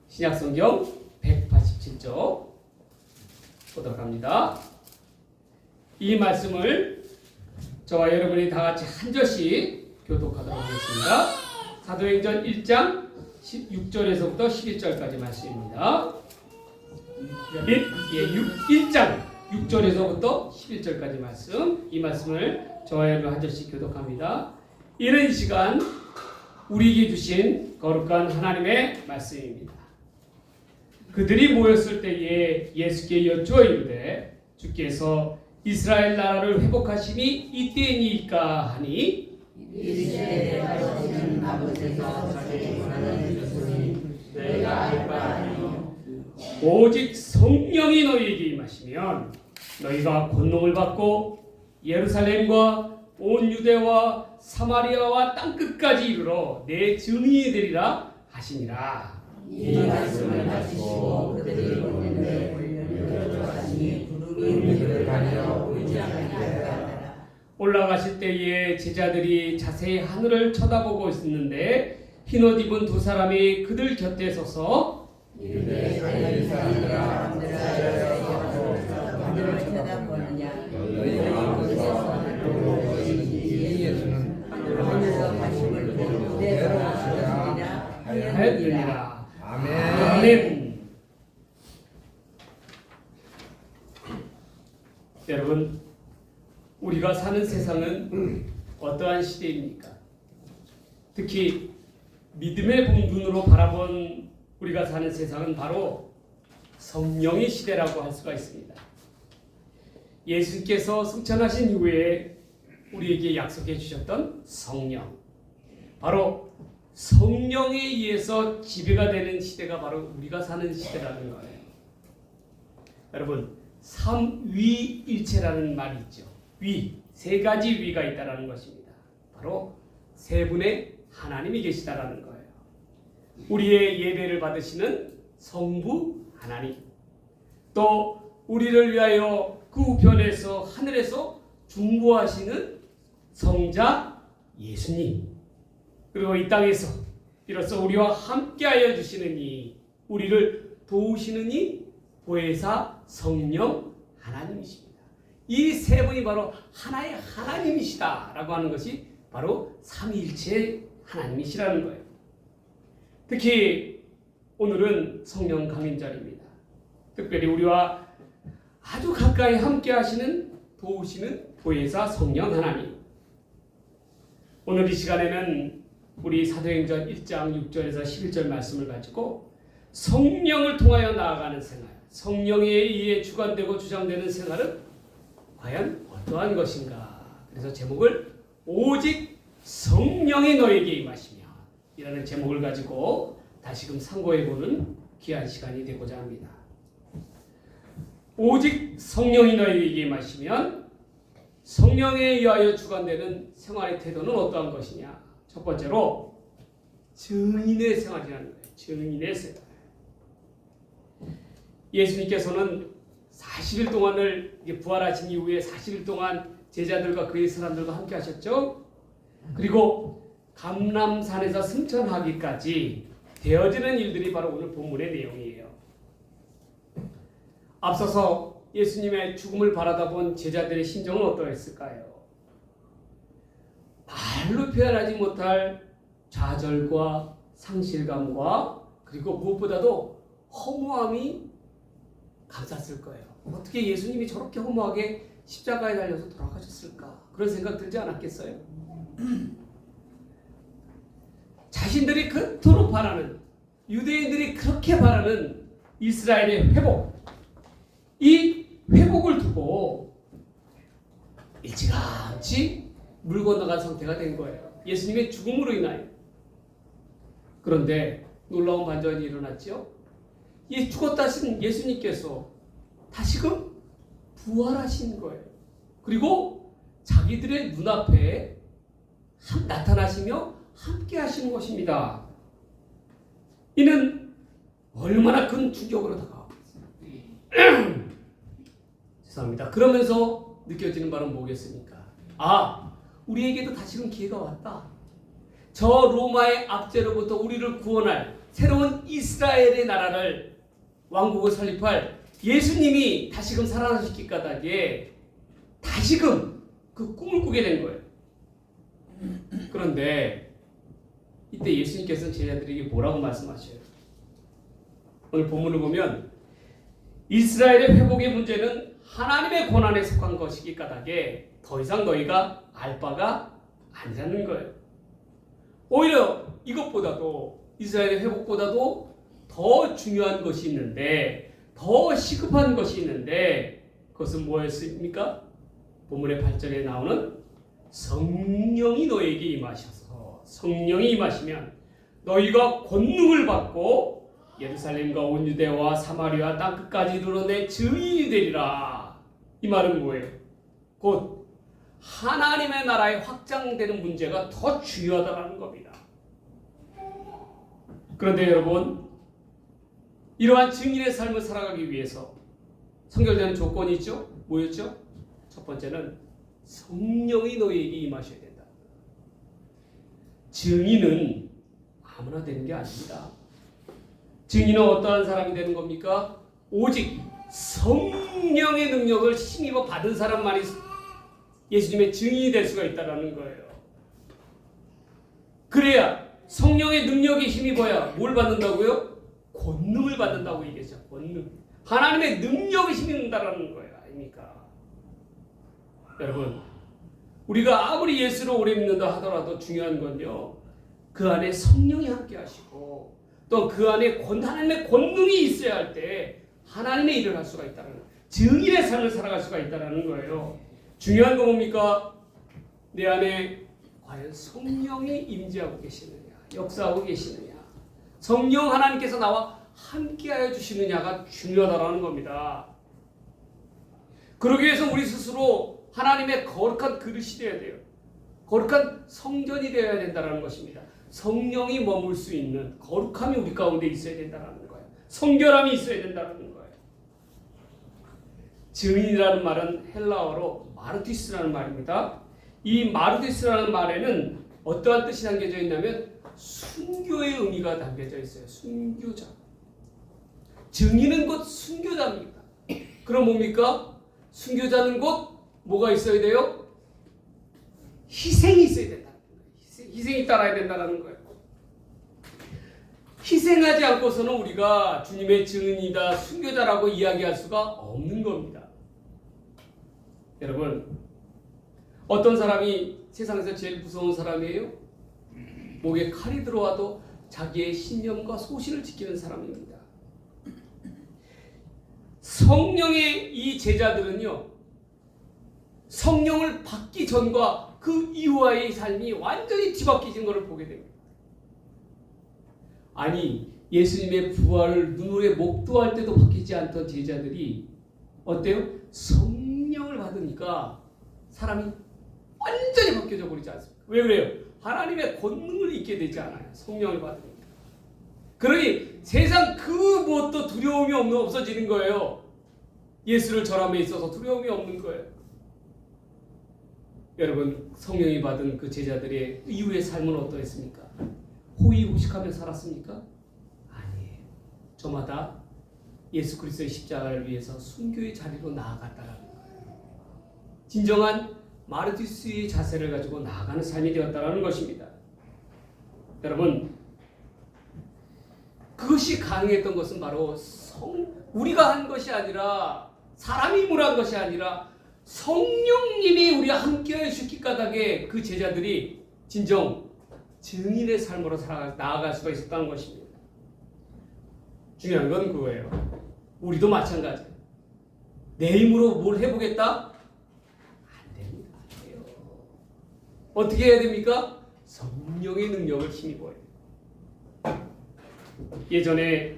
신약성경 187쪽 보도록 합니다. 이 말씀을 저와 여러분이 다 같이 한 절씩 교독하도록 하겠습니다. 사도행전 1장 6절에서부터 11절까지 말씀입니다. 1장 6절에서부터 11절까지 말씀, 이 말씀을 저와 여러분 한 절씩 교독합니다. 이런 시간 우리에게 주신 거룩한 하나님의 말씀입니다. 그들이 모였을 때에 예수께 여쭈어 이르되 주께서 이스라엘 나라를 회복하심이 이때니까 하니 이스라엘의 가르치는 아버지가 자기의 권한을 주시니 내가 알 바 아니요 오직 성령이 너희에게 임하시면 너희가 권능을 받고 예루살렘과 온 유대와 사마리아와 땅끝까지 이르러 내 증인이 되리라 하시니라. 이 말씀을 하시고 그들이 묻는데 올려주시니 구름이 그를 가려 보이지 않게 하였다. 올라가실 때에 제자들이 자세히 하늘을 쳐다보고 있었는데 흰옷 입은 두 사람이 그들 곁에 서서 이르되 이스라엘 사람들아 내가 하늘을 쳐다보느냐 너희 마음에서 하늘로 보이시니 예수는 하늘로 가심을 보고 내려오시리라 하였느니라. 아멘. 여러분, 우리가 사는 세상은 어떠한 시대입니까? 특히 믿음의 눈으로 바라본 우리가 사는 세상은 바로 성령의 시대라고 할 수가 있습니다. 예수님께서 승천하신 이후에 우리에게 약속해 주셨던 성령, 바로 성령에 의해서 지배가 되는 시대가 바로 우리가 사는 시대라는 거예요. 여러분, 삼위일체라는 말이 있죠. 위, 세 가지 위가 있다라는 것입니다. 바로 세 분의 하나님이 계시다라는 거예요. 우리의 예배를 받으시는 성부 하나님, 또 우리를 위하여 그 우편에서 하늘에서 중보하시는 성자 예수님, 그리고 이 땅에서 비로소 우리와 함께하여 주시는 이, 우리를 도우시는 이 보혜사 성령 하나님이십니다. 이 세 분이 바로 하나의 하나님이시다라고 하는 것이 바로 삼위일체의 하나님이시라는 거예요. 특히 오늘은 성령 강림절입니다. 특별히 우리와 아주 가까이 함께 하시는, 도우시는 보혜사 성령 하나님. 오늘 이 시간에는 우리 사도행전 1장 6절에서 11절 말씀을 가지고 성령을 통하여 나아가는 생활, 성령에 의해 주관되고 주장되는 생활은 과연 어떠한 것인가? 그래서 제목을 오직 성령이 너에게 임하시며 이라는 제목을 가지고 다시금 상고해보는 귀한 시간이 되고자 합니다. 오직 성령이 너에게 임하시면 성령에 의하여 주관되는 생활의 태도는 어떠한 것이냐? 첫 번째로 증인의 생활이라는 거예요. 증인의 생활. 예수님께서는 40일 동안을 부활하신 이후에 40일 동안 제자들과 그의 사람들과 함께 하셨죠. 그리고 감람산에서 승천하기까지 되어지는 일들이 바로 오늘 본문의 내용이에요. 앞서서 예수님의 죽음을 바라다 본 제자들의 심정은 어떠했을까요? 말로 표현하지 못할 좌절과 상실감과 그리고 무엇보다도 허무함이 감쌌을 거예요. 어떻게 예수님이 저렇게 허무하게 십자가에 달려서 돌아가셨을까? 그런 생각 들지 않았겠어요? 자신들이 그토록 바라는, 유대인들이 그렇게 바라는 이스라엘의 회복, 이 회복을 두고 일찌감치 물 건너간 상태가 된 거예요. 예수님의 죽음으로 인하여. 그런데 놀라운 반전이 일어났죠. 이 죽었다 하신 예수님께서 다시금 부활하신 거예요. 그리고 자기들의 눈앞에 나타나시며 함께 하시는 것입니다. 이는 얼마나 큰 충격으로 다가왔어요. 죄송합니다. 그러면서 느껴지는 바는 뭐겠습니까? 아, 우리에게도 다시금 기회가 왔다. 저 로마의 압제로부터 우리를 구원할 새로운 이스라엘의 나라를 왕국을 설립할 예수님이 다시금 살아나셨기 까닭에 다시금 그 꿈을 꾸게 된 거예요. 그런데 이때 예수님께서는 제자들에게 뭐라고 말씀하셔요? 오늘 본문을 보면 이스라엘의 회복의 문제는 하나님의 권한에 속한 것이기 까닭에 더 이상 너희가 알 바가 아니라는 거예요. 오히려 이것보다도 이스라엘의 회복보다도 더 중요한 것이 있는데, 더 시급한 것이 있는데, 그것은 뭐였습니까? 본문의 8절에 나오는 성령이 너에게 임하셔서, 성령이 임하시면 너희가 권능을 받고 예루살렘과 온 유대와 사마리아 땅끝까지 이르러 내 증인이 되리라. 이 말은 뭐예요? 곧 하나님의 나라의 확장되는 문제가 더 중요하다는 겁니다. 그런데 여러분, 이러한 증인의 삶을 살아가기 위해서 선결되는 조건이 있죠? 뭐였죠? 첫 번째는 성령이 너희에게 임하셔야 된다. 증인은 아무나 되는 게 아닙니다. 증인은 어떠한 사람이 되는 겁니까? 오직 성령의 능력을 힘입어 받은 사람만이 예수님의 증인이 될 수가 있다는 거예요. 그래야 성령의 능력에 힘입어야 뭘 받는다고요? 권능을 받는다고 얘기했죠. 권능. 하나님의 능력을 힘입는다라는 거예요. 아닙니까? 여러분, 우리가 아무리 예수를 오래 믿는다 하더라도 중요한 건요, 그 안에 성령이 함께 하시고 또 그 안에 하나님의 권능이 있어야 할 때 하나님의 일을 할 수가 있다는 거예요. 증인의 삶을 살아갈 수가 있다는 거예요. 중요한 건 뭡니까? 내 안에 과연 성령이 임재하고 계시느냐, 역사하고 계시느냐, 성령 하나님께서 나와 함께하여 주시느냐가 중요하다는 겁니다. 그러기 위해서 우리 스스로 하나님의 거룩한 그릇이 되어야 돼요. 거룩한 성전이 되어야 된다는 것입니다. 성령이 머물 수 있는 거룩함이 우리 가운데 있어야 된다는 거예요. 성결함이 있어야 된다는 거예요. 증인이라는 말은 헬라어로 마르티스라는 말입니다. 이 마르티스라는 말에는 어떠한 뜻이 담겨져 있냐면 순교의 의미가 담겨져 있어요. 순교자. 증인은 곧 순교자입니다. 그럼 뭡니까? 순교자는 곧 뭐가 있어야 돼요? 희생이 있어야 된다. 희생이 따라야 된다는 거예요. 희생하지 않고서는 우리가 주님의 증인이다, 순교자라고 이야기할 수가 없는 겁니다. 여러분, 어떤 사람이 세상에서 제일 무서운 사람이에요? 목에 칼이 들어와도 자기의 신념과 소신을 지키는 사람입니다. 성령의 이 제자들은요, 성령을 받기 전과 그 이후의 삶이 완전히 뒤바뀌신 것을 보게 됩니다. 아니, 예수님의 부활을 눈으로 목도할 때도 바뀌지 않던 제자들이 어때요? 성령을 받으니까 사람이 완전히 바뀌어져 버리지 않습니까? 왜 그래요? 하나님의 권능을 잊게 되지 않아요. 성령을 받으니까. 그러니 세상 그 무엇도 두려움이 없어지는 거예요. 예수를 전함에 있어서 두려움이 없는 거예요. 여러분, 성령이 받은 그 제자들의 이후의 삶은 어떠했습니까? 호의호식하며 살았습니까? 아니에요. 저마다 예수 그리스도의 십자가를 위해서 순교의 자리로 나아갔다라는 거예요. 진정한 마르티스의 자세를 가지고 나아가는 삶이 되었다라는 것입니다. 여러분, 그것이 가능했던 것은 바로 우리가 한 것이 아니라, 사람이 무한 것이 아니라 성령님이 우리와 함께하여 주셨기 까닭에 그 제자들이 진정 증인의 삶으로 나아갈 수가 있었다는 것입니다. 중요한 건 그거예요. 우리도 마찬가지예요. 내 힘으로 뭘 해보겠다? 안 됩니다. 안 돼요. 어떻게 해야 됩니까? 성령의 능력을 힘입어야 돼요. 예전에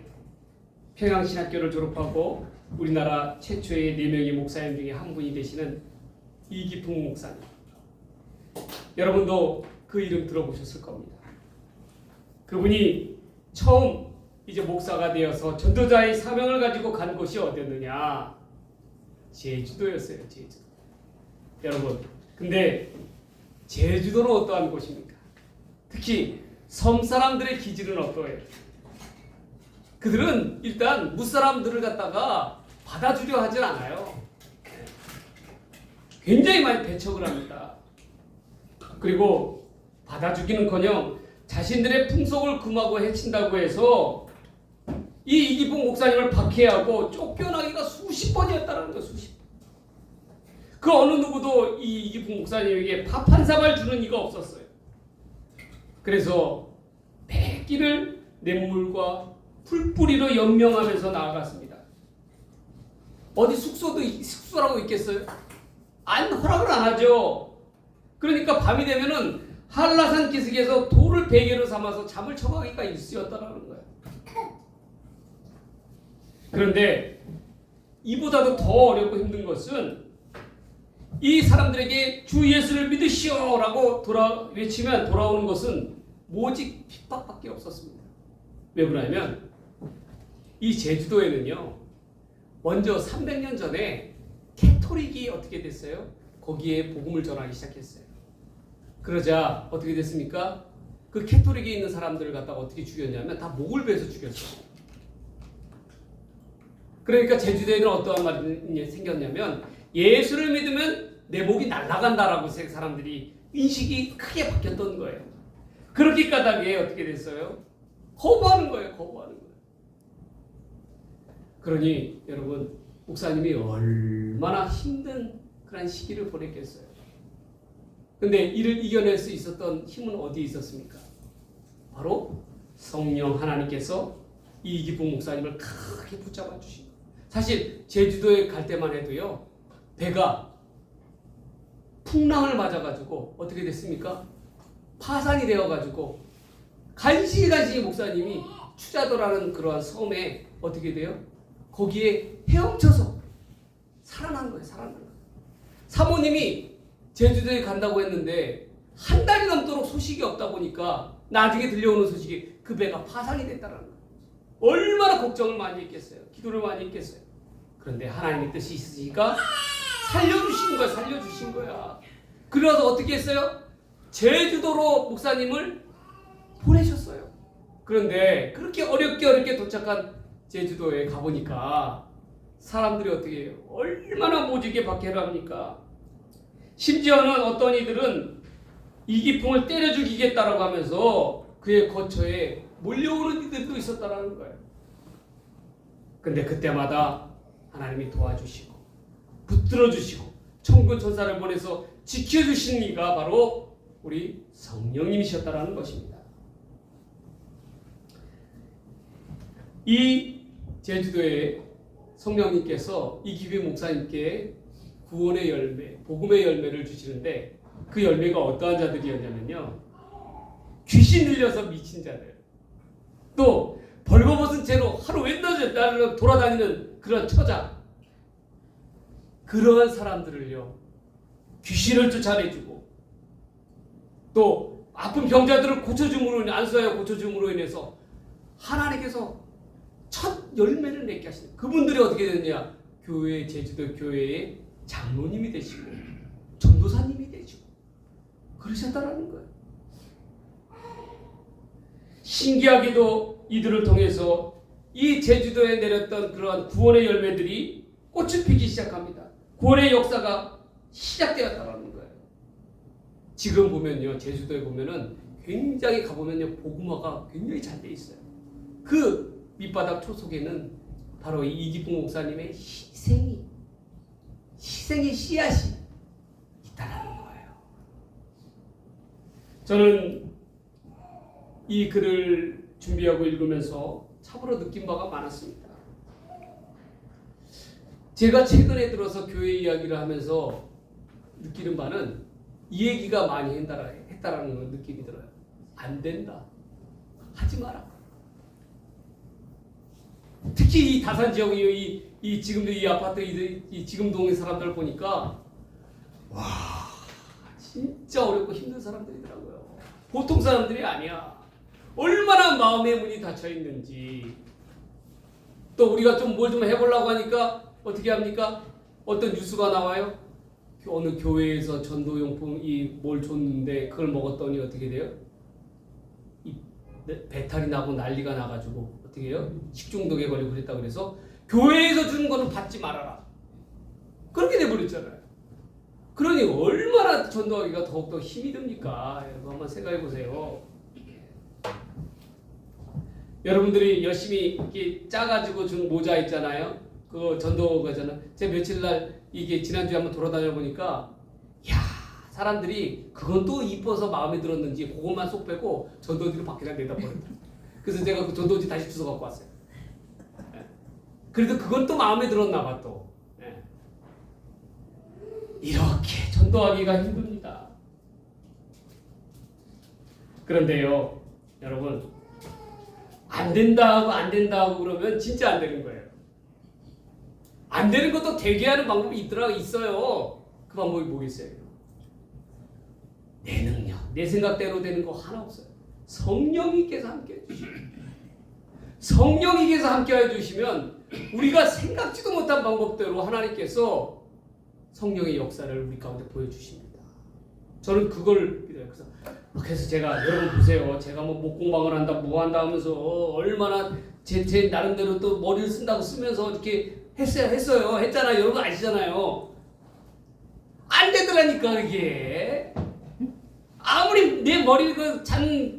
평양신학교를 졸업하고 우리나라 최초의 4명의 목사님 중에 한 분이 되시는 이기풍 목사님. 여러분도 그 이름 들어보셨을 겁니다. 그분이 처음 이제 목사가 되어서 전도자의 사명을 가지고 간 곳이 어디였느냐? 제주도였어요. 제주도. 여러분, 근데 제주도는 어떠한 곳입니까? 특히 섬 사람들의 기질은 어떠해요? 그들은 일단 무사람들을 갖다가 받아주려 하질 않아요. 굉장히 많이 배척을 합니다. 그리고 받아주기는커녕 자신들의 풍속을 금하고 해친다고 해서 이 이기복 목사님을 박해하고 쫓겨나기가 수십 번이었다는 거예요. 수십 번. 그 어느 누구도 이 이기복 목사님에게 밥 한 사발 주는 이가 없었어요. 그래서 백기를 냇물과 풀뿌리로 연명하면서 나아갔습니다. 어디 숙소라고 있겠어요? 허락을 안 하죠. 그러니까 밤이 되면은 한라산 기슭에서 돌을 베개로 삼아서 잠을 청하기가 일쑤였다라는 거예요. 그런데 이보다도 더 어렵고 힘든 것은 이 사람들에게 주 예수를 믿으시오라고 외치면 돌아오는 것은 오직 핍박밖에 없었습니다. 왜 그러냐면 이 제주도에는요, 먼저 300년 전에 캐토릭이 어떻게 됐어요? 거기에 복음을 전하기 시작했어요. 그러자 어떻게 됐습니까? 그 캐토릭에 있는 사람들을 갖다가 어떻게 죽였냐면 다 목을 베서 죽였어요. 그러니까 제주도에는 어떠한 말이 생겼냐면 예수를 믿으면 내 목이 날아간다라고 사람들이 인식이 크게 바뀌었던 거예요. 그렇게 까닭에 어떻게 됐어요? 거부하는 거예요. 그러니 여러분, 목사님이 얼마나 힘든 그런 시기를 보냈겠어요. 근데 이를 이겨낼 수 있었던 힘은 어디에 있었습니까? 바로 성령 하나님께서 이기복 목사님을 크게 붙잡아 주신 거예요. 사실 제주도에 갈 때만 해도요, 배가 풍랑을 맞아가지고 어떻게 됐습니까? 파산이 되어가지고 간신히 목사님이 추자도라는 그러한 섬에 어떻게 돼요? 거기에 헤엄쳐서 살아난 거예요. 사모님이 제주도에 간다고 했는데 한 달이 넘도록 소식이 없다 보니까 나중에 들려오는 소식이 그 배가 파산이 됐다는 거예요. 얼마나 걱정을 많이 했겠어요. 기도를 많이 했겠어요. 그런데 하나님의 뜻이 있으니까 살려주신 거야. 그래서 어떻게 했어요? 제주도로 목사님을 보내셨어요. 그런데 그렇게 어렵게 도착한 제주도에 가보니까 사람들이 어떻게 해요? 얼마나 모지게 박해를 합니까? 심지어는 어떤 이들은 이기풍을 때려 죽이겠다라고 하면서 그의 거처에 몰려오는 이들도 있었다라는 거예요. 근데 그때마다 하나님이 도와주시고 붙들어 주시고 천군 천사를 보내서 지켜주신 이가 바로 우리 성령님이셨다라는 것입니다. 이 제주도에 성령님께서 이기복 목사님께 구원의 열매, 복음의 열매를 주시는데 그 열매가 어떠한 자들이었냐면요, 귀신 들려서 미친 자들, 또 벌거벗은 채로 하루 웬날 돌아다니는 그런 처자, 그러한 사람들을요 귀신을 쫓아내주고 또 아픈 병자들을 고쳐줌으로, 안수하여 고쳐줌으로 인해서 하나님께서 첫 열매를 맺게 하시는, 그분들이 어떻게 됐냐, 제주도 교회의 장로님이 되시고 전도사님이 되시고 그러셨다라는 거예요. 신기하게도 이들을 통해서 이 제주도에 내렸던 그러한 구원의 열매들이 꽃을 피기 시작합니다. 구원의 역사가 시작되었다라는 거예요. 지금 보면요, 제주도에 보면은 굉장히 가보면요, 복음화가 굉장히 잘 돼 있어요. 그 밑바닥 초속에는 바로 이 이기복 목사님의 희생의 씨앗이 있다라는 거예요. 저는 이 글을 준비하고 읽으면서 참으로 느낀 바가 많았습니다. 제가 최근에 들어서 교회 이야기를 하면서 느끼는 바는 이 얘기가 많이 했다라는 느낌이 들어요. 안 된다. 하지 마라. 특히 이 다산 지역, 지금도 이 아파트, 이 지금동의 사람들 보니까 와, 진짜 어렵고 힘든 사람들이더라고요. 보통 사람들이 아니야. 얼마나 마음의 문이 닫혀 있는지. 또 우리가 좀 뭘 좀 해보려고 하니까 어떻게 합니까? 어떤 뉴스가 나와요? 어느 교회에서 전도용품 뭘 줬는데 그걸 먹었더니 어떻게 돼요? 배탈이 나고 난리가 나가지고 어떻게 해요? 식중독에 걸리고 그랬다고 그래서 교회에서 주는 거는 받지 말아라. 그렇게 돼버렸잖아요. 그러니 얼마나 전도하기가 더욱더 힘이 듭니까? 여러분 한번 생각해 보세요. 여러분들이 열심히 이렇게 짜가지고 준 모자 있잖아요. 그거 전도가잖아. 제가 며칠 날 이게 지난주에 한번 돌아다녀 보니까 야 사람들이 그건 또 이뻐서 마음에 들었는지 그것만 쏙 빼고 전도지를 밖에다 내다 버렸다. 그래서 제가 그 전도지 다시 주워 갖고 왔어요. 그래도 그건 또 마음에 들었나 봐 또. 이렇게 전도하기가 힘듭니다. 그런데요, 여러분, 안 된다 하고 그러면 진짜 안 되는 거예요. 안 되는 것도 되게 하는 방법이 있어요. 그 방법이 뭐겠어요? 내 능력, 내 생각대로 되는 거 하나 없어요. 성령님께서 함께 해주시면, 성령님께서 함께 해주시면 우리가 생각지도 못한 방법대로 하나님께서 성령의 역사를 우리 가운데 보여주십니다. 저는 그걸 믿어요. 그래서 제가 여러분 보세요. 제가 뭐 목공방을 한다, 뭐 한다 하면서 얼마나 제 나름대로 또 머리를 쓴다고 쓰면서 이렇게 했잖아요. 여러분 아시잖아요. 안 되더라니까 이게. 아무리 내 머리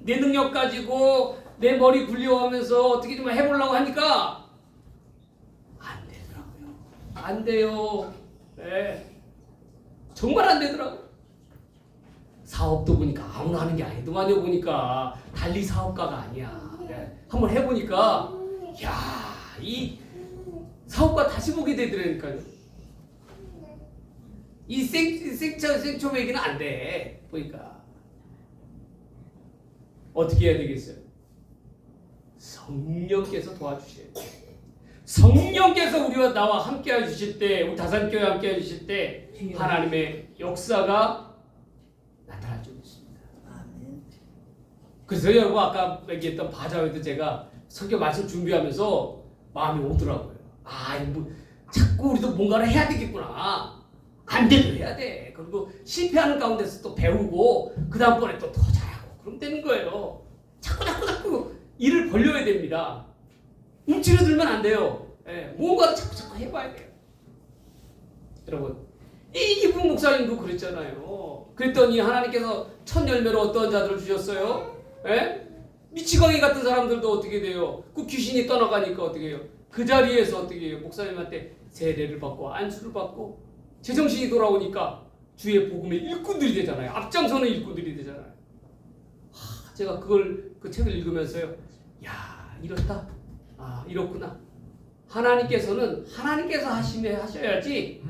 내 능력 가지고 내 머리 굴려하면서 어떻게 좀 해보려고 하니까 안 되더라고요. 안 돼요. 네. 정말 안 되더라고. 사업도 보니까 아무나 하는 게 아니더만요. 보니까 달리 사업가가 아니야. 네. 한번 해보니까 야, 이 사업가 다시 보게 되더라니까요. 이 생초보 얘기는 안 돼. 보니까 어떻게 해야 되겠어요? 성령께서 도와주셔야 돼요. 성령께서 우리와 나와 함께 해주실 때, 우리 다산교회 함께 해주실 때 하나님의 역사가 나타날 줄 믿습니다. 그래서 여러분 아까 얘기했던 바자회도 제가 설교 말씀 준비하면서 마음이 오더라고요. 자꾸 우리도 뭔가를 해야 되겠구나. 안 돼도 해야 돼. 그리고 실패하는 가운데서 또 배우고 그 다음번에 또 더 잘하고 그럼 되는 거예요. 자꾸 일을 벌려야 됩니다. 움츠러들면 안 돼요. 뭔가를 자꾸 해봐야 돼요. 여러분, 이기분 목사님도 그랬잖아요. 그랬더니 하나님께서 첫 열매로 어떤 자들을 주셨어요? 미치광이 같은 사람들도 어떻게 돼요? 그 귀신이 떠나가니까 어떻게 해요? 그 자리에서 어떻게 해요? 목사님한테 세례를 받고 안수를 받고 제정신이 돌아오니까 주의 복음의 일꾼들이 되잖아요. 앞장서는 일꾼들이 되잖아요. 제가 그 책을 읽으면서요. 야, 이렇다. 이렇구나. 하나님께서 하셔야지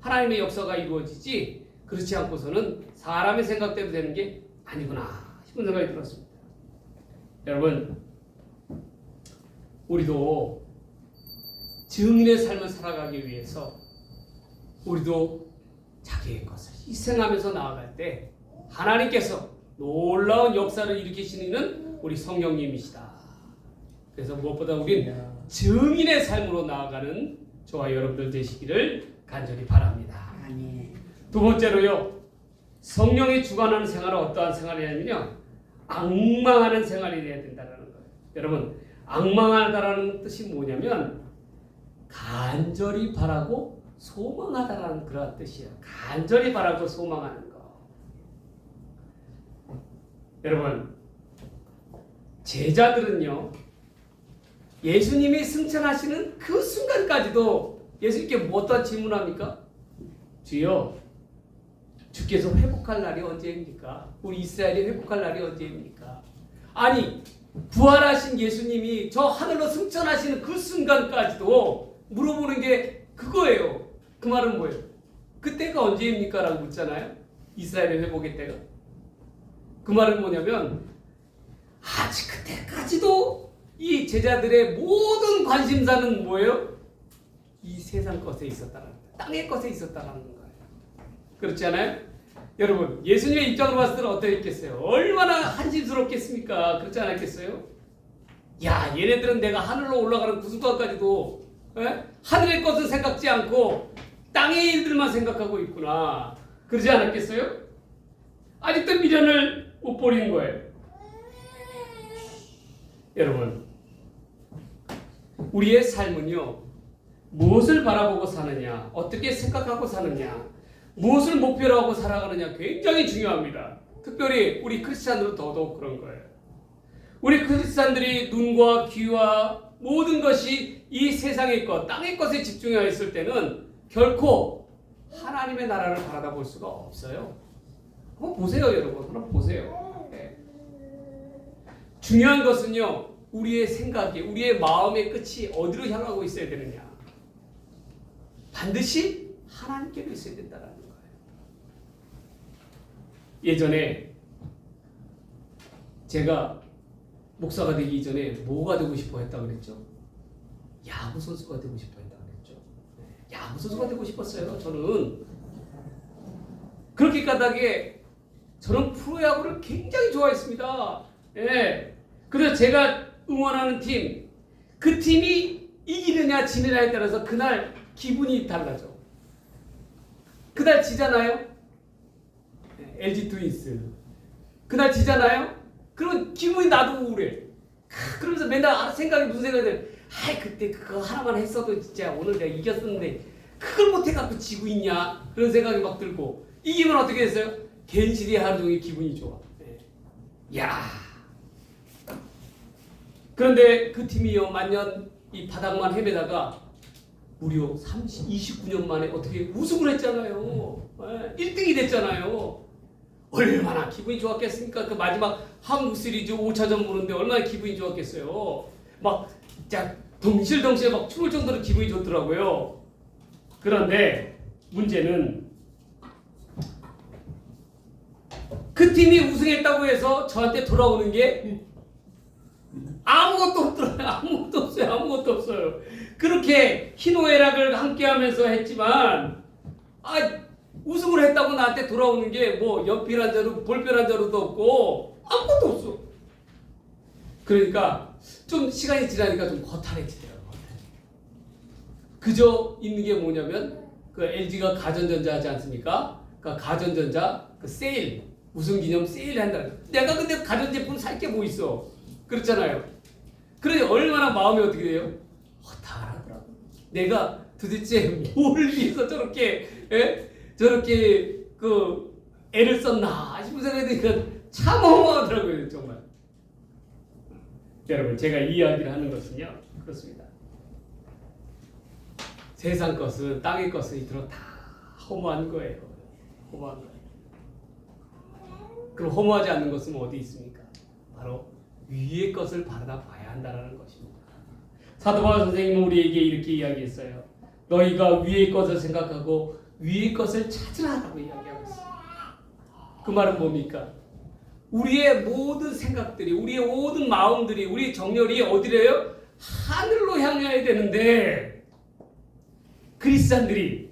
하나님의 역사가 이루어지지 그렇지 않고서는 사람의 생각대로 되는 게 아니구나 싶은 생각이 들었습니다. 여러분, 우리도 증인의 삶을 살아가기 위해서 우리도 자기의 것을 희생하면서 나아갈 때 하나님께서 놀라운 역사를 일으키시는 이는 우리 성령님이시다. 그래서 무엇보다 우린 증인의 삶으로 나아가는 저와 여러분들 되시기를 간절히 바랍니다. 두 번째로요, 성령이 주관하는 생활은 어떠한 생활이냐면요, 앙망하는 생활이 되어야 된다는 거예요. 여러분, 앙망하다라는 뜻이 뭐냐면 간절히 바라고 소망하다라는 그런 뜻이에요. 간절히 바라고 소망하는 거. 여러분, 제자들은요, 예수님이 승천하시는 그 순간까지도 예수님께 무엇과 질문합니까? 주여, 주께서 회복할 날이 언제입니까? 우리 이스라엘이 회복할 날이 언제입니까? 아니, 부활하신 예수님이 저 하늘로 승천하시는 그 순간까지도 물어보는 게 그거예요. 그 말은 뭐예요? 그때가 언제입니까? 라고 묻잖아요. 이스라엘의 회복의 때가. 그 말은 뭐냐면 아직 그때까지도 이 제자들의 모든 관심사는 뭐예요? 이 세상 것에 있었다는 거예요. 땅의 것에 있었다는 거예요. 그렇지 않아요? 여러분, 예수님의 입장으로 봤을 때는 어떠했겠어요? 얼마나 한심스럽겠습니까? 그렇지 않았겠어요? 야, 얘네들은 내가 하늘로 올라가는 그 순간까지도 하늘의 것을 생각지 않고 땅의 일들만 생각하고 있구나. 그러지 않았겠어요? 아직도 미련을 못 버린 거예요. 여러분, 우리의 삶은요, 무엇을 바라보고 사느냐, 어떻게 생각하고 사느냐, 무엇을 목표로 하고 살아가느냐 굉장히 중요합니다. 특별히 우리 크리스찬들은 더더욱 그런 거예요. 우리 크리스찬들이 눈과 귀와 모든 것이 이 세상의 것, 땅의 것에 집중하여 있을 때는 결코 하나님의 나라를 바라다 볼 수가 없어요. 한번 보세요, 여러분. 한번 보세요. 네. 중요한 것은요, 우리의 생각이, 우리의 마음의 끝이 어디로 향하고 있어야 되느냐. 반드시 하나님께로 있어야 된다는 거예요. 예전에 제가 목사가 되기 이전에 뭐가 되고 싶어 했다고 그랬죠? 야구 선수가 되고 싶어 했다고 그랬죠. 야구 선수가 되고 싶었어요. 저는 그렇게 까닭에 저는 프로야구를 굉장히 좋아했습니다. 예. 그래서 제가 응원하는 팀, 그 팀이 이기느냐 지느냐에 따라서 그날 기분이 달라져. 그날 지잖아요. LG 트윈스. 그날 지잖아요. 그럼 기분이 나도 우울해. 그러면서 맨날 생각이 무슨 생각이 돼? 아이 그때 그거 하나만 했어도 진짜 오늘 내가 이겼었는데 그걸 못해갖고 지고 있냐? 그런 생각이 막 들고 이기면 어떻게 됐어요? 괜시리 하루 종일 기분이 좋아. 야. 그런데 그 팀이요 만년 이 바닥만 헤매다가 무려 29년 만에 어떻게 우승을 했잖아요. 1등이 됐잖아요. 얼마나 기분이 좋았겠습니까? 그 마지막 한국 시리즈 5차전 보는데 얼마나 기분이 좋았겠어요. 막 진짜 덩실덩실 막 춤을 정도로 기분이 좋더라고요. 그런데 문제는 그 팀이 우승했다고 해서 저한테 돌아오는 게 아무것도 없더라고요. 아무것도 없어요. 아무것도 없어요. 그렇게 희노애락을 함께하면서 했지만 우승을 했다고 나한테 돌아오는 게 뭐 연필 한 자루, 볼펜 한 자루도 없고 아무것도 없어. 그러니까 좀 시간이 지나니까 좀 허탈해지더라고요. 그저 있는 게 뭐냐면 그 LG가 가전전자 하지 않습니까? 그 가전전자 그 세일 우승기념 세일 한다. 내가 근데 가전제품 살 게 뭐 있어? 그렇잖아요. 그러니 얼마나 마음이 어떻게 돼요? 허탈하더라고. 내가 도대체 뭘 위해서 저렇게 저렇게 그 애를 썼나 싶은 생각이 드니까 참 허무하더라고요, 정말. 여러분, 제가 이 이야기를 하는 것은요, 그렇습니다. 세상 것은 땅의 것은 이대로 다 허무한 거예요. 허무한 거예요. 그럼 허무하지 않는 것은 어디 있습니까? 바로 위의 것을 바라다 봐야 한다는 것입니다. 사도 바울 선생님은 우리에게 이렇게 이야기했어요. 너희가 위의 것을 생각하고 위의 것을 찾으라라고 이야기하고 있어요. 그 말은 뭡니까? 우리의 모든 생각들이, 우리의 모든 마음들이, 우리 정열이 어디래요? 하늘로 향해야 되는데 크리스찬들이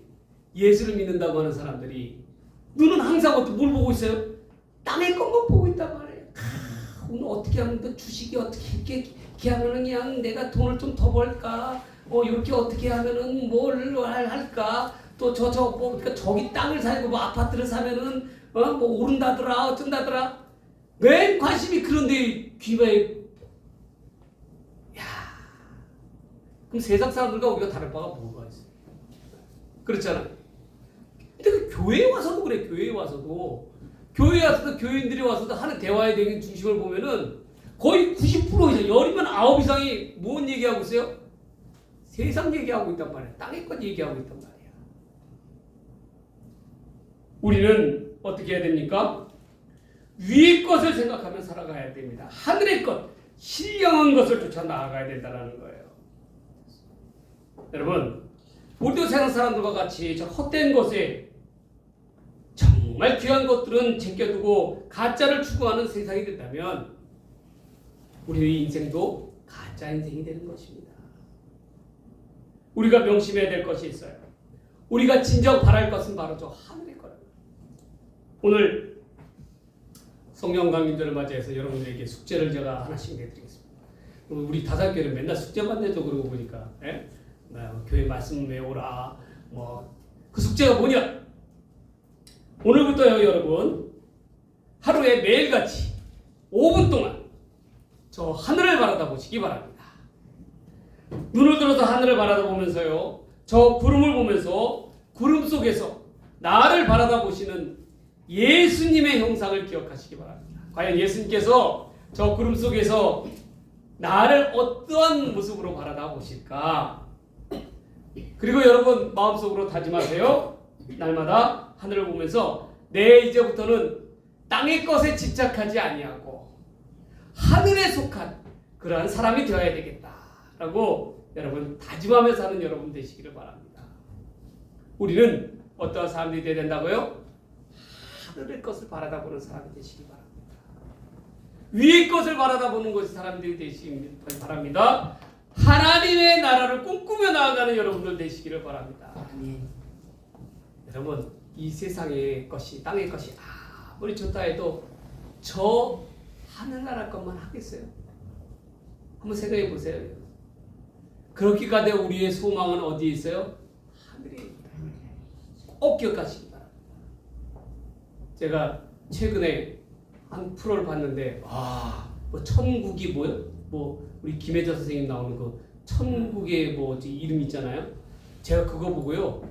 예수를 믿는다고 하는 사람들이 눈은 항상 뭘 보고 있어요? 땅의 것만 보고 있단 말이에요. 오늘 어떻게 하면 또 주식이 어떻게 이렇게 하면은 그냥 내가 돈을 좀 더 벌까? 이렇게 어떻게 하면은 뭘 할까? 또 그러니까 저기 땅을 사고 뭐 아파트를 사면은 뭐 오른다더라 어쩐다더라. 왜 관심이 그런데 귀에 야. 그럼 세상 사람들과 우리가 다를 바가 뭐가 있어? 그렇잖아. 근데 그 교회에 와서도 그래. 교회에 와서도 교인들이 와서도 하는 대화의 대인 중심을 보면은 거의 90% 이상, 열이면 9 이상이 뭔 얘기하고 있어요? 세상 얘기하고 있단 말이야. 땅의 것 얘기하고 있단 말이야. 우리는 어떻게 해야 됩니까? 위의 것을 생각하며 살아가야 됩니다. 하늘의 것, 신령한 것을 쫓아 나아가야 된다는 거예요. 여러분, 우리도 세상 사람들과 같이 저 헛된 것에 정말 귀한 것들은 제껴두고 가짜를 추구하는 세상이 된다면 우리의 인생도 가짜 인생이 되는 것입니다. 우리가 명심해야 될 것이 있어요. 우리가 진정 바랄 것은 바로 저 하늘의 거라고. 오늘 성령 강림절을 맞이해서 여러분들에게 숙제를 제가 하나씩 내드리겠습니다. 우리 다산교회는 맨날 숙제만 내죠. 그러고 보니까 교회 말씀 외우라 그 숙제가 뭐냐? 오늘부터요 여러분 하루에 매일같이 5분 동안 저 하늘을 바라다 보시기 바랍니다. 눈을 들어서 하늘을 바라다 보면서요, 저 구름을 보면서 구름 속에서 나를 바라다 보시는 예수님의 형상을 기억하시기 바랍니다. 과연 예수님께서 저 구름 속에서 나를 어떠한 모습으로 바라다 보실까? 그리고 여러분 마음속으로 다짐하세요. 날마다 하늘을 보면서 내 이제부터는 땅의 것에 집착하지 아니하고 하늘에 속한 그러한 사람이 되어야 되겠다라고 여러분 다짐하며 사는 여러분 되시기를 바랍니다. 우리는 어떠한 사람들이 되어야 된다고요? 하늘의 것을 바라다보는 사람이 되시기 바랍니다. 위의 것을 바라다보는 것이 사람들이 되시기 바랍니다. 하나님의 나라를 꿈꾸며 나아가는 여러분들 되시기를 바랍니다. 여러분 이 세상의 것이 땅의 것이 아무리 좋다 해도 저 하늘나라 것만 하겠어요? 한번 생각해 보세요. 그렇기까지 우리의 소망은 어디에 있어요? 하늘에 있다. 꼭 기억하시기 바랍니다. 제가 최근에 한 프로를 봤는데 뭐 천국이 뭐요? 뭐 우리 김혜자 선생님 나오는 그 천국의 뭐 이름 있잖아요. 제가 그거 보고요.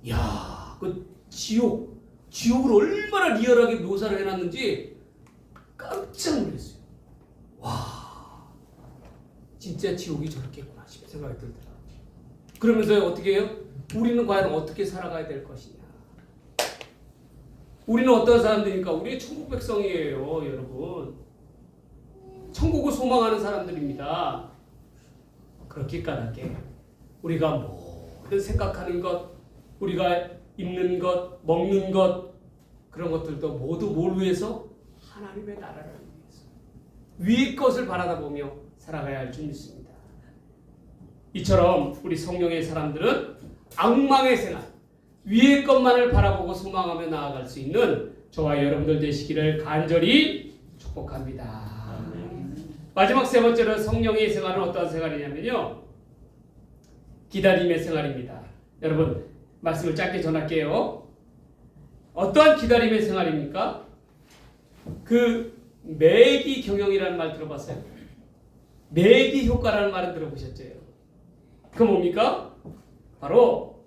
야, 그 지옥을 얼마나 리얼하게 묘사를 해놨는지 깜짝 놀랐어요. 와, 진짜 지옥이 저렇겠구나 싶은 생각이 들더라고요. 그러면서 어떻게 해요? 우리는 과연 어떻게 살아가야 될 것이냐? 우리는 어떤 사람들입니까? 우리 천국 백성이에요, 여러분. 천국을 소망하는 사람들입니다. 그렇게 까맣게 우리가 모든 생각하는 것, 우리가 입는 것, 먹는 것, 그런 것들도 모두 뭘 위해서? 하나님의 나라를 위해서. 위의 것을 바라다보며 살아가야 할 줄 믿습니다. 이처럼 우리 성령의 사람들은 악망의 생활, 위의 것만을 바라보고 소망하며 나아갈 수 있는 저와 여러분들 되시기를 간절히 축복합니다. 마지막 세 번째로 성령의 생활은 어떤 생활이냐면요, 기다림의 생활입니다. 여러분 말씀을 짧게 전할게요. 어떠한 기다림의 생활입니까? 그 매기 경영이라는 말 들어봤어요? 매기 효과라는 말은 들어보셨죠? 그 뭡니까? 바로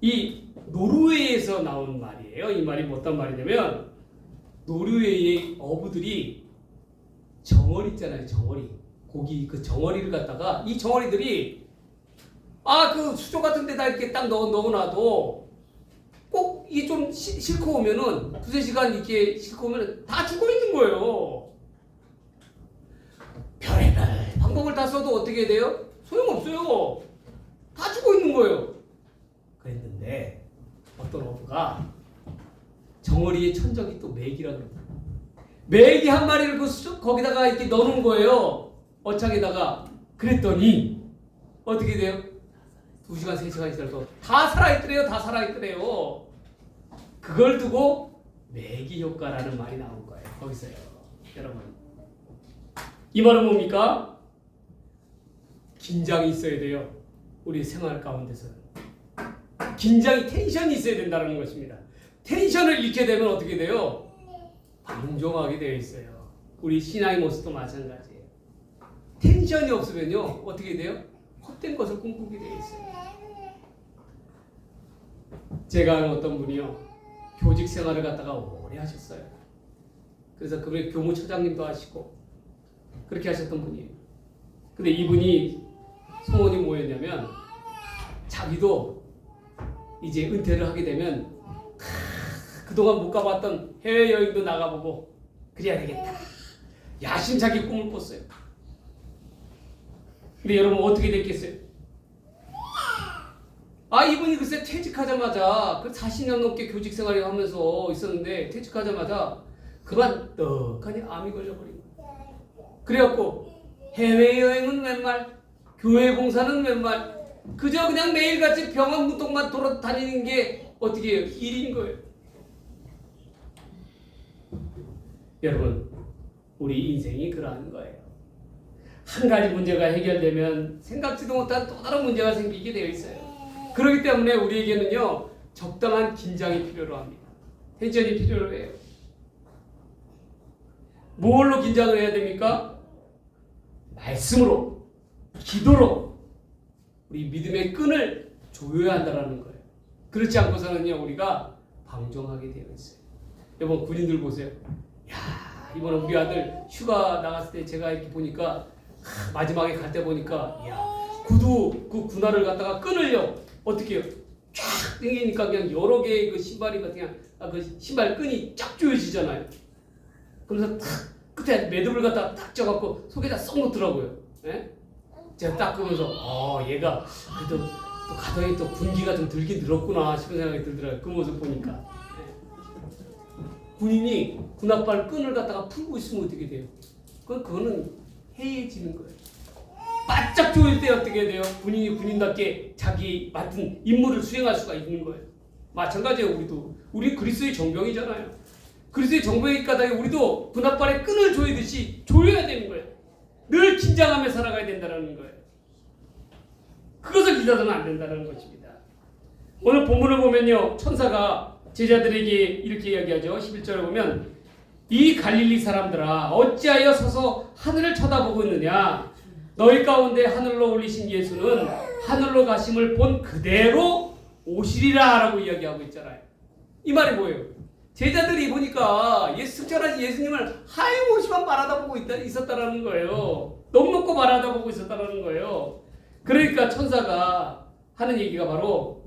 이 노르웨이에서 나온 말이에요. 이 말이 어떤 말이냐면, 노르웨이의 어부들이 정어리 있잖아요. 정어리. 고기 그 정어리를 갖다가 이 정어리들이 그 수조 같은 데다 이렇게 딱 넣어놔도 꼭 이게 좀 싣고 오면은 두세 시간 이렇게 싣고 오면은 다 죽어 있는 거예요. 별의별 방법을 다 써도 어떻게 돼요? 소용없어요. 다 죽어 있는 거예요. 그랬는데 어떤 어부가 정어리의 천적이 또 메기라고 그럽니다. 메기 한 마리를 거기다가 이렇게 넣어놓은 거예요. 어창에다가. 그랬더니 어떻게 돼요? 2시간, 3시간 지나도 다 살아있더래요. 다 살아있더래요. 그걸 두고 메기 효과라는 말이 나온 거예요. 거기서요. 여러분, 이 말은 뭡니까? 긴장이 있어야 돼요. 우리 생활 가운데서는. 긴장이, 텐션이 있어야 된다는 것입니다. 텐션을 잃게 되면 어떻게 돼요? 방종하게 되어 있어요. 우리 신앙의 모습도 마찬가지예요. 텐션이 없으면요 어떻게 돼요? 헛된 것을 꿈꾸게 되어 있어요. 제가 아는 어떤 분이요, 교직 생활을 갖다가 오래 하셨어요. 그래서 그분이 교무처장님도 하시고 그렇게 하셨던 분이에요. 근데 이분이 소원이 뭐였냐면, 자기도 이제 은퇴를 하게 되면 그동안 못 가봤던 해외여행도 나가보고 그래야 되겠다, 야심차게 꿈을 꿨어요. 근데 여러분 어떻게 됐겠어요? 이분이 글쎄 퇴직하자마자 그 40년 넘게 교직 생활을 하면서 있었는데, 퇴직하자마자 그만 떡하니 암이 걸려버린 거예요. 그래갖고 해외여행은 웬말, 교회 봉사는 웬말, 그저 그냥 매일같이 병원 무동만 돌아다니는 게 어떻게 해요? 일인 거예요. 여러분, 우리 인생이 그러한 거예요. 한 가지 문제가 해결되면 생각지도 못한 또 다른 문제가 생기게 되어 있어요. 그렇기 때문에 우리에게는요 적당한 긴장이 필요로 합니다. 텐션이 필요로 해요. 뭘로 긴장을 해야 됩니까? 말씀으로, 기도로 우리 믿음의 끈을 조여야 한다는 거예요. 그렇지 않고서는요 우리가 방종하게 되어 있어요. 여러분 군인들 보세요. 야 이번에 우리 아들 휴가 나갔을 때 제가 이렇게 보니까 마지막에 갈 때 보니까 야 구두 그 군화를 갖다가 끈을요 어떻게 해요? 쫙 당기니까 그냥 여러 개의 그 신발이 그냥 그 신발 끈이 쫙 조여지잖아요. 그래서 탁 끝에 매듭을 갖다가 딱 쪄갖고 속에다 쏙 넣더라고요. 예? 제가 딱 그러면서 얘가 그래도 또 가더니 또 군기가 좀 들긴 들었구나 싶은 생각이 들더라고요. 그 모습 보니까. 예. 군인이 군홧발 끈을 갖다가 풀고 있으면 어떻게 돼요? 그거는 해이해지는 거예요. 바짝 조일 때 어떻게 돼요? 군인이 군인답게 자기 맡은 임무를 수행할 수가 있는 거예요. 마찬가지예요. 우리 그리스도의 정병이잖아요. 그리스도의 정병이 까닭에 우리도 군홧발에 끈을 조이듯이 조여야 되는 거예요. 늘 긴장하며 살아가야 된다는 거예요. 그것을 잊어서는 안 된다는 것입니다. 오늘 본문을 보면요. 천사가 제자들에게 이렇게 이야기하죠. 11절에 보면 이 갈릴리 사람들아 어찌하여 서서 하늘을 쳐다보고 있느냐. 너희 가운데 하늘로 올리신 예수는 하늘로 가심을 본 그대로 오시리라 라고 이야기하고 있잖아요. 이 말이 뭐예요? 제자들이 보니까 승천하신 예수님을 하염없이만 바라다보고 있었다라는 거예요. 넉넉고 바라다보고 있었다라는 거예요. 그러니까 천사가 하는 얘기가 바로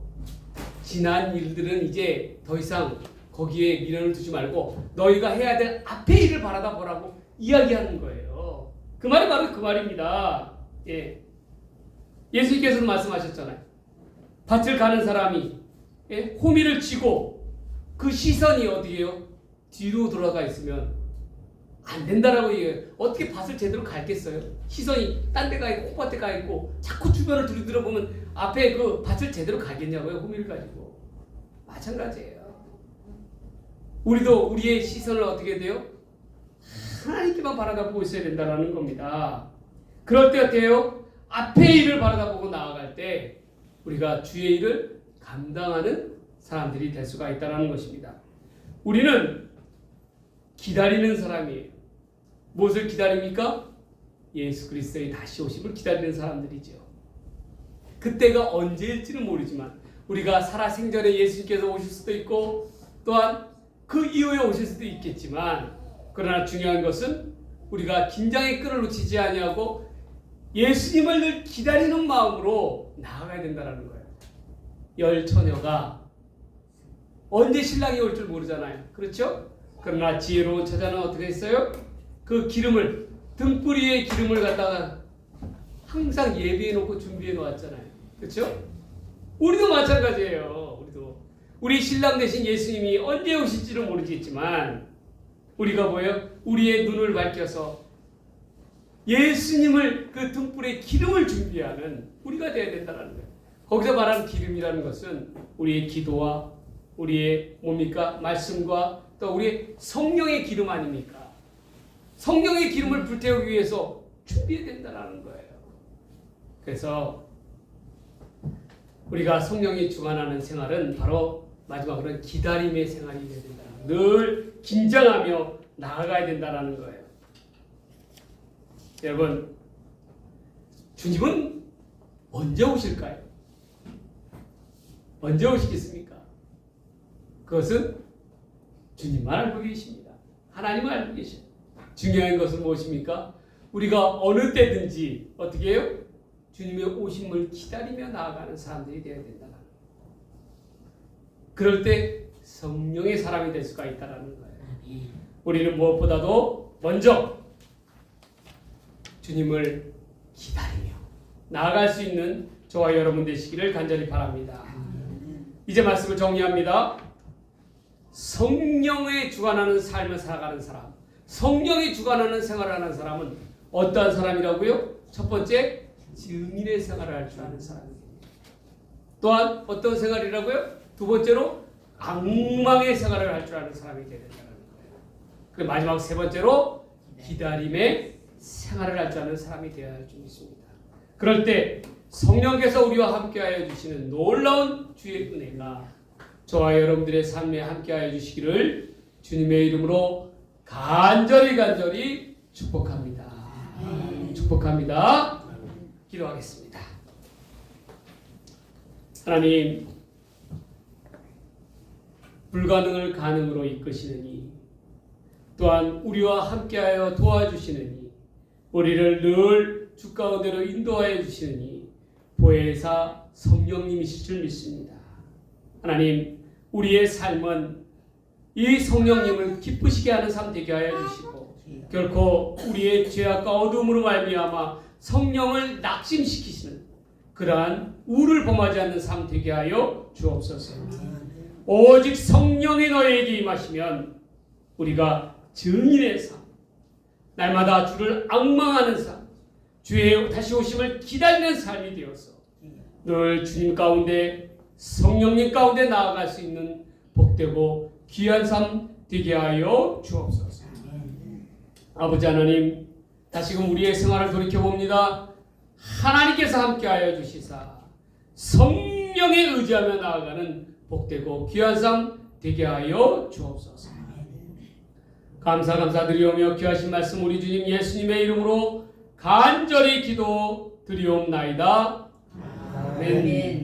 지난 일들은 이제 더 이상 거기에 미련을 두지 말고 너희가 해야 될 앞의 일을 바라다보라고 이야기하는 거예요. 그 말이 바로 그 말입니다. 예. 예수님께서는 말씀하셨잖아요. 밭을 가는 사람이 호미를 쥐고 그 시선이 어디에요? 뒤로 돌아가 있으면 안 된다라고 얘기해요. 어떻게 밭을 제대로 갈겠어요? 시선이 딴 데 가 있고 콩밭에 가 있고 자꾸 주변을 들여다보면 앞에 그 밭을 제대로 가겠냐고요? 호미를 가지고. 마찬가지예요. 우리도 우리의 시선을 어떻게 돼요? 하나님께만 바라다보고 있어야 된다는 겁니다. 그럴 때 어때요? 앞의 일을 바라다보고 나아갈 때 우리가 주의 일을 감당하는 사람들이 될 수가 있다는 것입니다. 우리는 기다리는 사람이에요. 무엇을 기다립니까? 예수 그리스도의 다시 오심을 기다리는 사람들이죠. 그때가 언제일지는 모르지만 우리가 살아생전에 예수님께서 오실 수도 있고 또한 그 이후에 오실 수도 있겠지만 그러나 중요한 것은 우리가 긴장의 끈을 놓치지 아니하고 예수님을 늘 기다리는 마음으로 나아가야 된다는 거예요. 열 처녀가 언제 신랑이 올 줄 모르잖아요. 그렇죠? 그러나 지혜로운 처자는 어떻게 했어요? 그 기름을 등불 위에 기름을 갖다가 항상 예비해 놓고 준비해 놓았잖아요. 그렇죠? 우리도 마찬가지예요. 우리 신랑 대신 예수님이 언제 오실지는 모르겠지만 우리가 뭐예요? 우리의 눈을 밝혀서 예수님을 그 등불에 기름을 준비하는 우리가 되어야 된다는 거예요. 거기서 말하는 기름이라는 것은 우리의 기도와 우리의 뭡니까? 말씀과 또 우리의 성령의 기름 아닙니까? 성령의 기름을 불태우기 위해서 준비해야 된다는 거예요. 그래서 우리가 성령이 주관하는 생활은 바로 마지막으로는 기다림의 생활이 되어야 된다. 늘 긴장하며 나아가야 된다는 거예요. 여러분, 주님은 언제 오실까요? 언제 오시겠습니까? 그것은 주님만 알고 계십니다. 하나님은 알고 계십니다. 중요한 것은 무엇입니까? 우리가 어느 때든지 어떻게 해요? 주님의 오심을 기다리며 나아가는 사람들이 되어야 된다. 그럴 때 성령의 사람이 될 수가 있다는 거예요. 우리는 무엇보다도 먼저 주님을 기다리며 나아갈 수 있는 저와 여러분 되시기를 간절히 바랍니다. 이제 말씀을 정리합니다. 성령에 주관하는 삶을 살아가는 사람, 성령에 주관하는 생활을 하는 사람은 어떠한 사람이라고요? 첫 번째, 증인의 생활을 할 줄 아는 사람입니다. 또한 어떤 생활이라고요? 두 번째로 악망의 생활을 할 줄 아는 사람이 되야 된다는 거예요. 그리고 마지막 세 번째로 기다림의 생활을 할 줄 아는 사람이 되어야 할 줄 믿습니다. 그럴 때 성령께서 우리와 함께하여 주시는 놀라운 주의 은혜가 저와 여러분들의 삶에 함께하여 주시기를 주님의 이름으로 간절히 축복합니다. 축복합니다. 기도하겠습니다. 하나님, 불가능을 가능으로 이끄시느니 또한 우리와 함께하여 도와주시느니 우리를 늘 주 가운데로 인도하여 주시느니 보혜사 성령님이실 줄 믿습니다. 하나님, 우리의 삶은 이 성령님을 기쁘시게 하는 삶 되게 하여 주시고 결코 우리의 죄악과 어둠으로 말미암아 성령을 낙심시키시는 그러한 우를 범하지 않는 삶 되게 하여 주옵소서. 오직 성령이 너희에게 임하시면 우리가 증인의 삶, 날마다 주를 앙망하는 삶, 주의 다시 오심을 기다리는 삶이 되어서 늘 주님 가운데 성령님 가운데 나아갈 수 있는 복되고 귀한 삶 되게 하여 주옵소서. 아버지 하나님, 다시금 우리의 생활을 돌이켜봅니다. 하나님께서 함께하여 주시사 성령에 의지하며 나아가는 복되고 귀한 삶 되게 하여 주옵소서. 감사드리오며 귀하신 말씀 우리 주님 예수님의 이름으로 간절히 기도 드리옵나이다. 아멘.